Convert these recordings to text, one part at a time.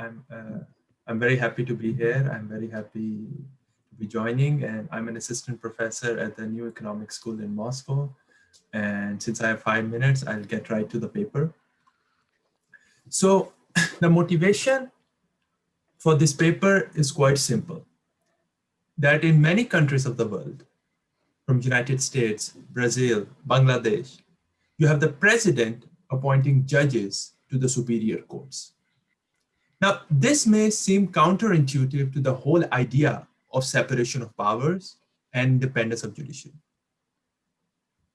I'm very happy to be here. I'm very happy to be joining, and I'm an assistant professor at the New Economic School in Moscow. And since I have 5 minutes, I'll get right to the paper. So the motivation for this paper is quite simple, that in many countries of the world, from United States, Brazil, Bangladesh, you have the president appointing judges to the superior courts. Now, this may seem counterintuitive to the whole idea of separation of powers and independence of judiciary.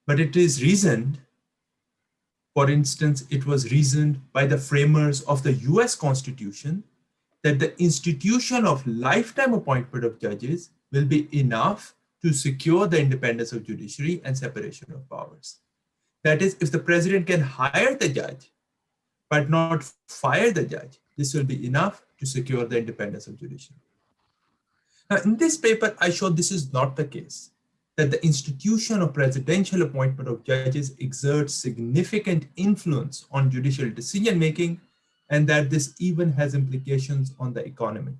But it is reasoned, for instance, it was reasoned by the framers of the US Constitution that the institution of lifetime appointment of judges will be enough to secure the independence of judiciary and separation of powers. That is, if the president can hire the judge, but not fire the judge, this will be enough to secure the independence of judiciary. Now, in this paper, I show this is not the case, that the institution of presidential appointment of judges exerts significant influence on judicial decision-making, and that this even has implications on the economy.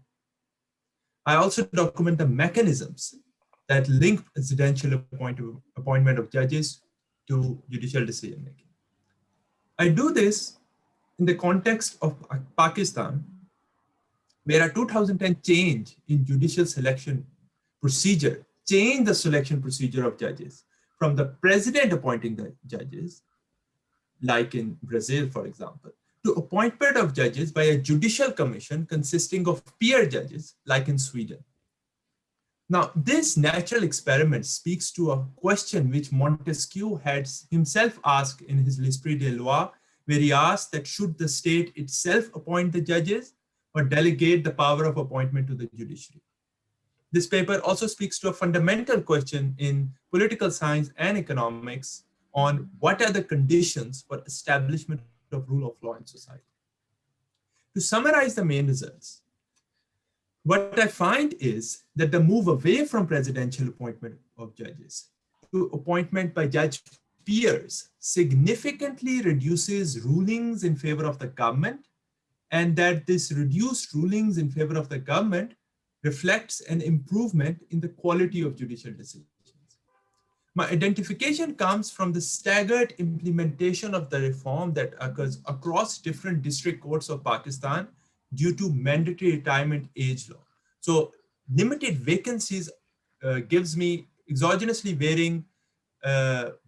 I also document the mechanisms that link presidential appointment of judges to judicial decision-making. I do this in the context of Pakistan, where a 2010 change in judicial selection procedure changed the selection procedure of judges from the president appointing the judges, like in Brazil, for example, to appointment of judges by a judicial commission consisting of peer judges, like in Sweden. Now, this natural experiment speaks to a question which Montesquieu had himself asked in his L'Esprit des Lois, where he asked that should the state itself appoint the judges or delegate the power of appointment to the judiciary. This paper also speaks to a fundamental question in political science and economics on what are the conditions for establishment of rule of law in society. To summarize the main results, what I find is that the move away from presidential appointment of judges to appointment by judge peers significantly reduces rulings in favor of the government, and that this reduced rulings in favor of the government reflects an improvement in the quality of judicial decisions. My identification comes from the staggered implementation of the reform that occurs across different district courts of Pakistan due to mandatory retirement age law. So limited vacancies gives me exogenously varying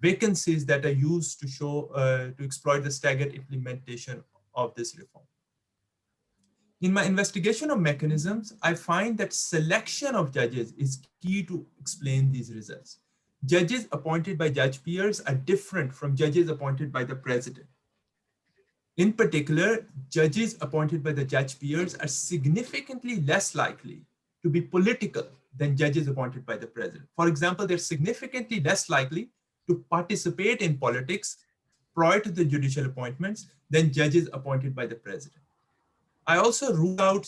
vacancies that are used to show, to exploit the staggered implementation of this reform. In my investigation of mechanisms, I find that selection of judges is key to explain these results. Judges appointed by judge peers are different from judges appointed by the president. In particular, judges appointed by the judge peers are significantly less likely to be political than judges appointed by the president. For example, they're significantly less likely to participate in politics prior to the judicial appointments than judges appointed by the president. I also rule out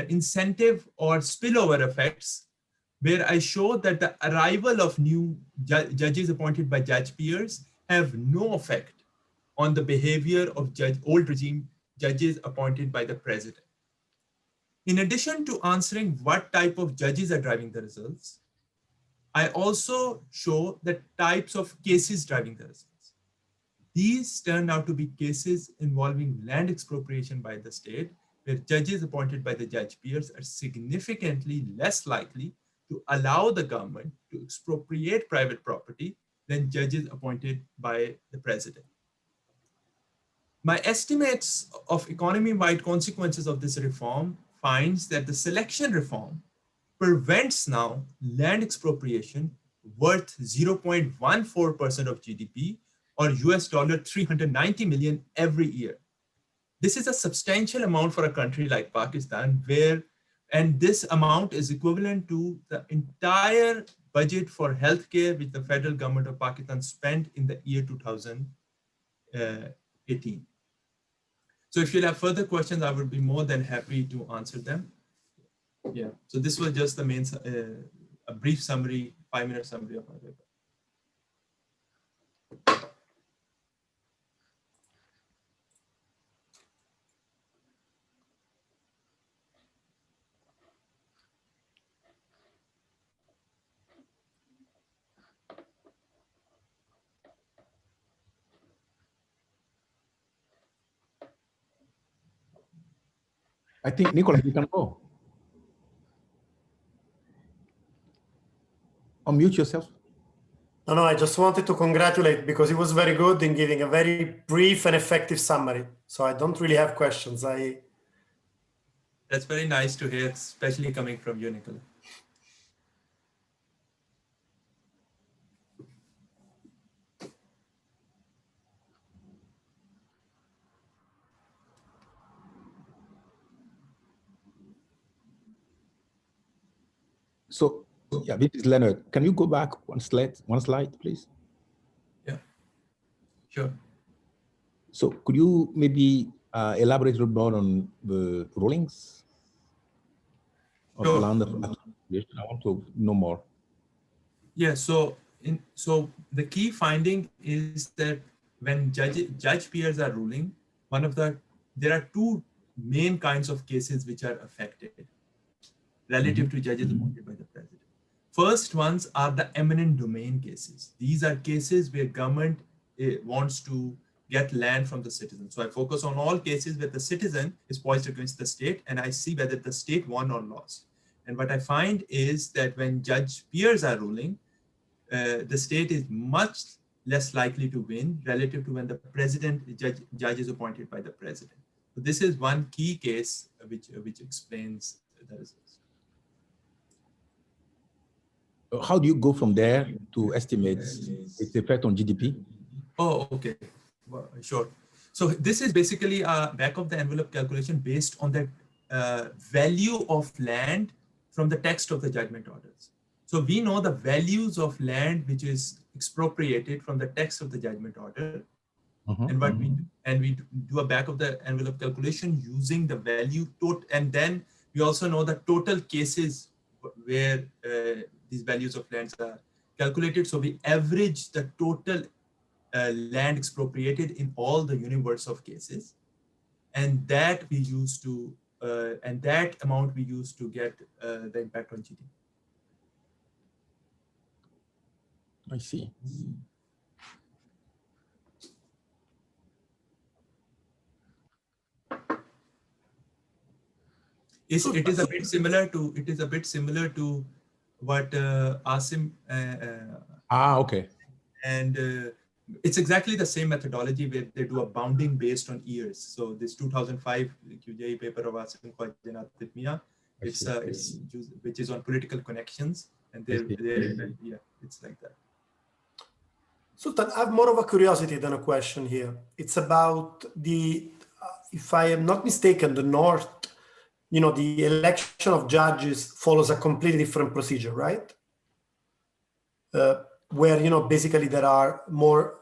incentive or spillover effects, where I show that the arrival of new judges appointed by judge peers have no effect on the behavior of old regime judges appointed by the president. In addition to answering what type of judges are driving the results, I also show the types of cases driving the results. These turn out to be cases involving land expropriation by the state, where judges appointed by the judge peers are significantly less likely to allow the government to expropriate private property than judges appointed by the president. My estimates of economy-wide consequences of this reform finds that the selection reform prevents now land expropriation worth 0.14% of GDP or US $390 million every year. This is a substantial amount for a country like Pakistan, and this amount is equivalent to the entire budget for healthcare which the federal government of Pakistan spent in the year 2018. So if you'll have further questions, I would be more than happy to answer them. Yeah, so this was just the main, a brief summary, 5-minute summary of my paper. I think, Nicola, you can go. Unmute yourself. No, I just wanted to congratulate because it was very good in giving a very brief and effective summary. So I don't really have questions. That's very nice to hear, especially coming from you, Nicola. So, yeah, this is Leonard. Can you go back one slide, please? Yeah, sure. So could you maybe elaborate a little more on the rulings of Sure. land application? I want to know more. Yeah, so the key finding is that when judge peers are ruling, there are two main kinds of cases which are affected relative to judges appointed by the president. First ones are the eminent domain cases. These are cases where government wants to get land from the citizen. So I focus on all cases where the citizen is poised against the state and I see whether the state won or lost. And what I find is that when judge peers are ruling, the state is much less likely to win relative to when the judge is appointed by the president. So this is one key case which explains the results. How do you go from there to estimate its effect on GDP? Oh, okay, well, sure. So this is basically a back of the envelope calculation based on the value of land from the text of the judgment orders. So we know the values of land which is expropriated from the text of the judgment order, and we do a back of the envelope calculation using the value and then we also know the total cases where these values of lands are calculated. So we average the total land expropriated in all the universe of cases, and that we use to and that amount we use to get the impact on GDP. I see. It is a bit similar to what Asim Okay. and it's exactly the same methodology where they do a bounding based on years. So this 2005 QJE paper of Asim Khwaja Mia, it's which is on political connections, and yeah, it's like that. Sultan, I have more of a curiosity than a question here. It's about the, if I am not mistaken, the North, the election of judges follows a completely different procedure, right? Where, basically there are more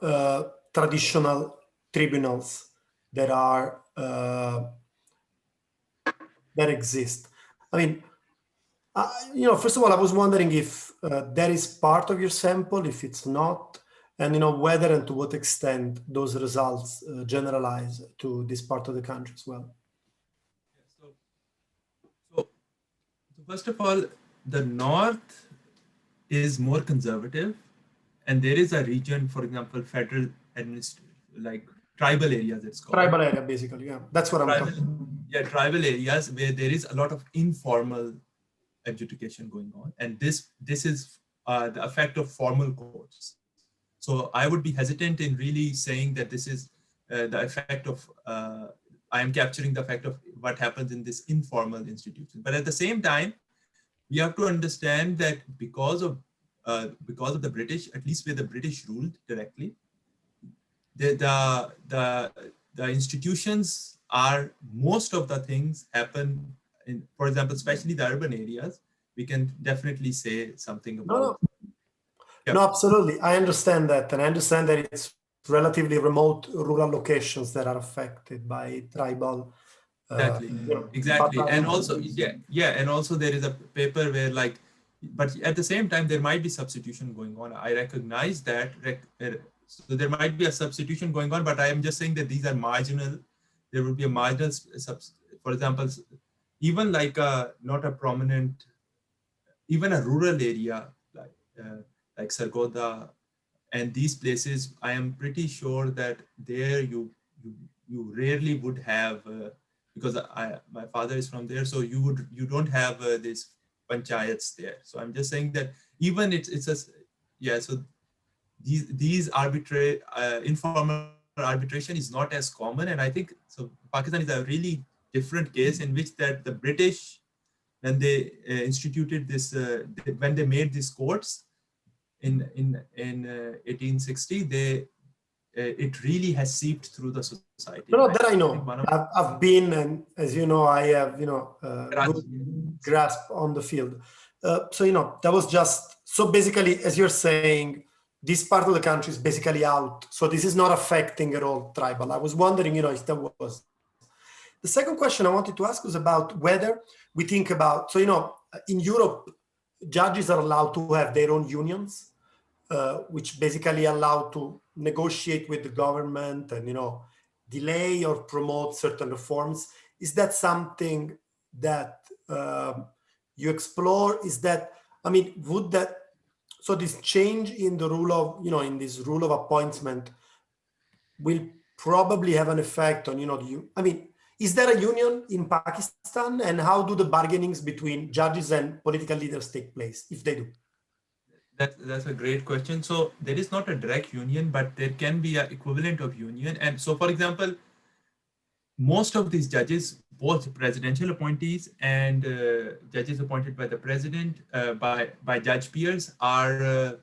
traditional tribunals that exist. I mean, first of all, I was wondering if that is part of your sample, if it's not, and whether and to what extent those results generalize to this part of the country as well. So first of all, the North is more conservative, and there is a region, for example, federal like tribal areas, it's called. Tribal area, basically, yeah. That's what I'm talking about. Yeah, tribal areas where there is a lot of informal adjudication going on, and this is the effect of formal courts. So I would be hesitant in really saying that this is the effect of I am capturing the effect of what happens in this informal institution. But at the same time, we have to understand that because of the British, at least where the British ruled directly, the institutions are, most of the things happen in, for example, especially the urban areas. We can definitely say something about. No, absolutely. I understand that. And I understand that it's relatively remote rural locations that are affected by tribal. Exactly. And also, and also there is a paper where but at the same time, there might be substitution going on. I recognize that. So there might be a substitution going on, but I am just saying that these are marginal. There will be a marginal, for example, even like not a prominent, even a rural area like Sargodha and these places, I am pretty sure that there you rarely would have because my father is from there. So you don't have these panchayats there. So I'm just saying that even it's a, yeah, so these arbitrary informal arbitration is not as common. And I think so Pakistan is a really different case in which that the British, when they instituted this, when they made these courts in 1860, they it really has seeped through the society. No, that I know. I've been, and as you know, I have, you know, good grasp on the field. So, you know, that was just, so basically, as you're saying, this part of the country is basically out. So this is not affecting at all tribal. I was wondering, you know, if that was. The second question I wanted to ask was about whether we think about, so, you know, in Europe, judges are allowed to have their own unions, which basically allow to negotiate with the government and, you know, delay or promote certain reforms. Is that something that you explore? Is that, I mean, would that, so this change in the rule of, you know, in this rule of appointment will probably have an effect on, you know, I mean, is there a union in Pakistan, and how do the bargainings between judges and political leaders take place, if they do? That's a great question. So there is not a direct union, but there can be an equivalent of union. And so, for example, most of these judges, both presidential appointees and judges appointed by the president, by judge peers, are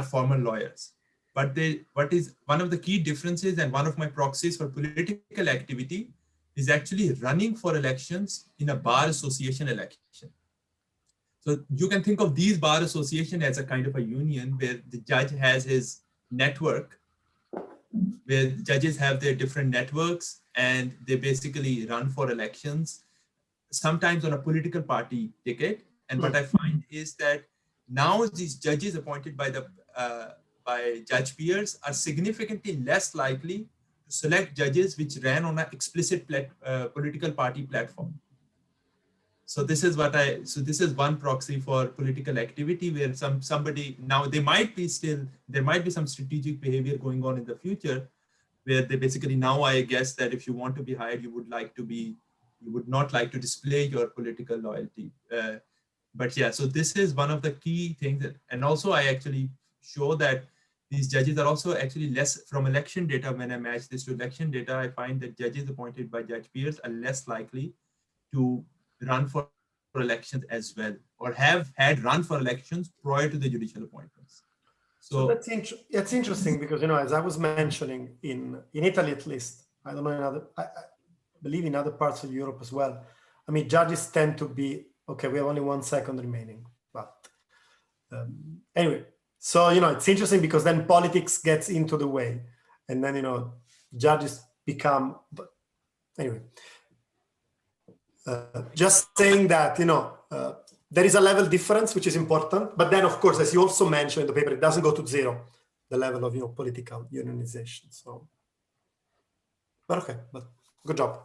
former lawyers. But what is one of the key differences, and one of my proxies for political activity, is actually running for elections in a bar association election. So you can think of these bar association as a kind of a union where the judge has his network, where judges have their different networks and they basically run for elections, sometimes on a political party ticket. And what I find is that now these judges appointed by judge peers are significantly less likely to select judges which ran on an explicit political party platform. So this is this is one proxy for political activity, where somebody, now there might be some strategic behavior going on in the future, where they basically, now I guess that if you want to be hired, you would not like to display your political loyalty. But yeah, so this is one of the key things and also I actually show that these judges are also actually less, from election data, when I match this to election data, I find that judges appointed by judge peers are less likely to run for elections as well, or have had run for elections prior to the judicial appointments. So that's interesting, because, you know, as I was mentioning, in Italy at least, I don't know, I believe in other parts of Europe as well, I mean, judges tend to be, okay, we have only 1 second remaining, but anyway, so, you know, it's interesting because then politics gets into the way, and then, you know, judges become, but anyway, just saying that, you know, there is a level difference, which is important. But then, of course, as you also mentioned in the paper, it doesn't go to zero, the level of, you know, political unionization. So, but okay, but good job.